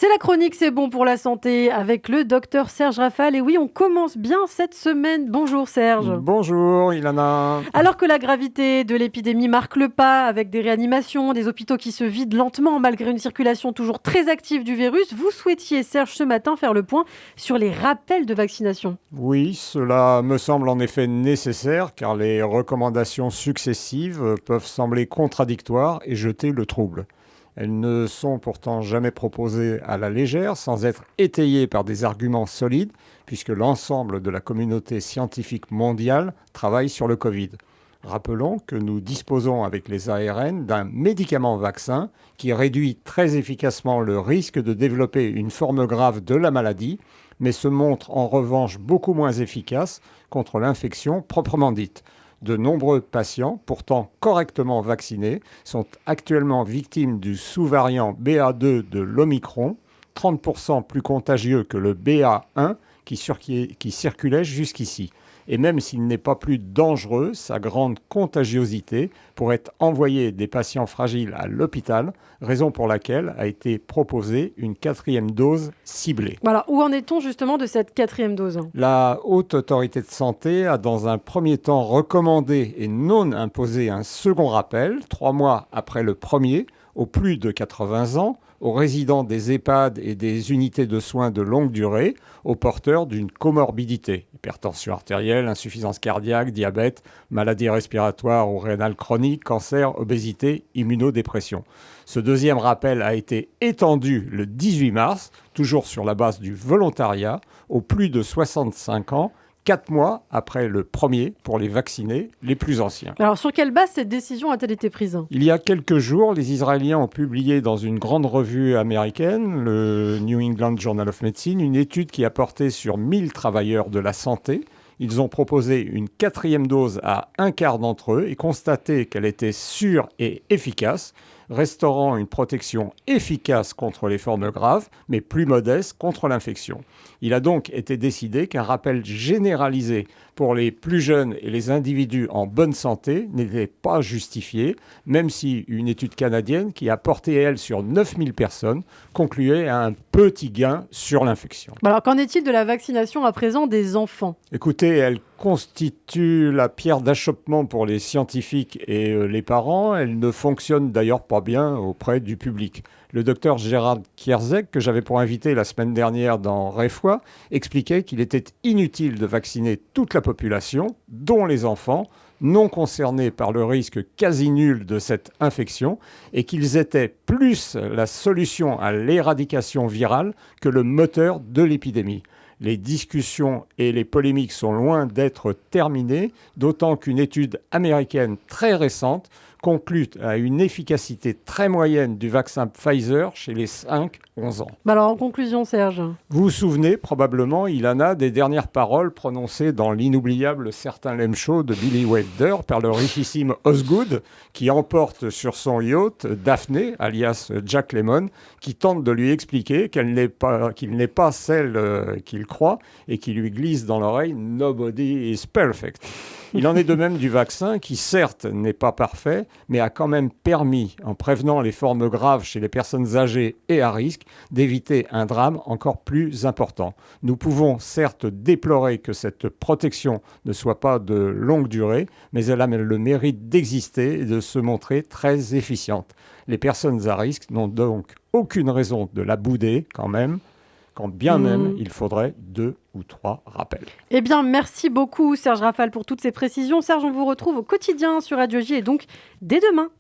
C'est la chronique C'est bon pour la santé avec le docteur Serge Rafal. Et oui, on commence bien cette semaine. Bonjour Serge. Bonjour Ilana. Alors que la gravité de l'épidémie marque le pas avec des réanimations, des hôpitaux qui se vident lentement malgré une circulation toujours très active du virus, vous souhaitiez, Serge, ce matin faire le point sur les rappels de vaccination. Oui, cela me semble en effet nécessaire car les recommandations successives peuvent sembler contradictoires et jeter le trouble. Elles ne sont pourtant jamais proposées à la légère, sans être étayées par des arguments solides, puisque l'ensemble de la communauté scientifique mondiale travaille sur le Covid. Rappelons que nous disposons avec les ARN d'un médicament vaccin qui réduit très efficacement le risque de développer une forme grave de la maladie, mais se montre en revanche beaucoup moins efficace contre l'infection proprement dite. De nombreux patients, pourtant correctement vaccinés, sont actuellement victimes du sous-variant BA2 de l'Omicron, 30% plus contagieux que le BA1 qui circulait jusqu'ici. Et même s'il n'est pas plus dangereux, sa grande contagiosité pourrait envoyer des patients fragiles à l'hôpital, raison pour laquelle a été proposée une 4e dose ciblée. Voilà, où en est-on justement de cette 4e dose ? La Haute Autorité de Santé a dans un premier temps recommandé et non imposé un second rappel, 3 mois après le premier, aux plus de 80 ans, aux résidents des EHPAD et des unités de soins de longue durée, aux porteurs d'une comorbidité, hypertension artérielle, insuffisance cardiaque, diabète, maladie respiratoire ou rénale chronique, cancer, obésité, immunodépression. Ce deuxième rappel a été étendu le 18 mars, toujours sur la base du volontariat, aux plus de 65 ans, 4 mois après le premier pour les vaccinés les plus anciens. Alors, sur quelle base cette décision a-t-elle été prise ? Il y a quelques jours, les Israéliens ont publié dans une grande revue américaine, le New England Journal of Medicine, une étude qui a porté sur 1000 travailleurs de la santé. Ils ont proposé une 4e dose à un quart d'entre eux et constaté qu'elle était sûre et efficace, restaurant une protection efficace contre les formes graves, mais plus modeste contre l'infection. Il a donc été décidé qu'un rappel généralisé pour les plus jeunes et les individus en bonne santé n'était pas justifié, même si une étude canadienne qui a porté, elle, sur 9000 personnes, concluait à un petit gain sur l'infection. Alors, qu'en est-il de la vaccination à présent des enfants ? Écoutez, elle constitue la pierre d'achoppement pour les scientifiques et les parents. Elle ne fonctionne d'ailleurs pas bien auprès du public. Le docteur Gérard Kierzek, que j'avais pour invité la semaine dernière dans Réfoy, expliquait qu'il était inutile de vacciner toute la population, dont les enfants, non concernés par le risque quasi nul de cette infection, et qu'ils étaient plus la solution à l'éradication virale que le moteur de l'épidémie. Les discussions et les polémiques sont loin d'être terminées, d'autant qu'une étude américaine très récente conclut à une efficacité très moyenne du vaccin Pfizer chez les 5-11 ans. Alors, en conclusion, Serge. Vous vous souvenez probablement, Ilana, des dernières paroles prononcées dans l'inoubliable Certain Lame Show de Billy Wilder par le richissime Osgood, qui emporte sur son yacht Daphné, alias Jack Lemmon, qui tente de lui expliquer qu'il n'est pas celle qu'il croit et qui lui glisse dans l'oreille « Nobody is perfect ». Il en est de même du vaccin qui, certes, n'est pas parfait, mais a quand même permis, en prévenant les formes graves chez les personnes âgées et à risque, d'éviter un drame encore plus important. Nous pouvons certes déplorer que cette protection ne soit pas de longue durée, mais elle a le mérite d'exister et de se montrer très efficiente. Les personnes à risque n'ont donc aucune raison de la bouder quand même, quand bien même il faudrait 2 ou 3 rappels. Eh bien, merci beaucoup Serge Rafal pour toutes ces précisions. Serge, on vous retrouve au quotidien sur Radio J et donc dès demain.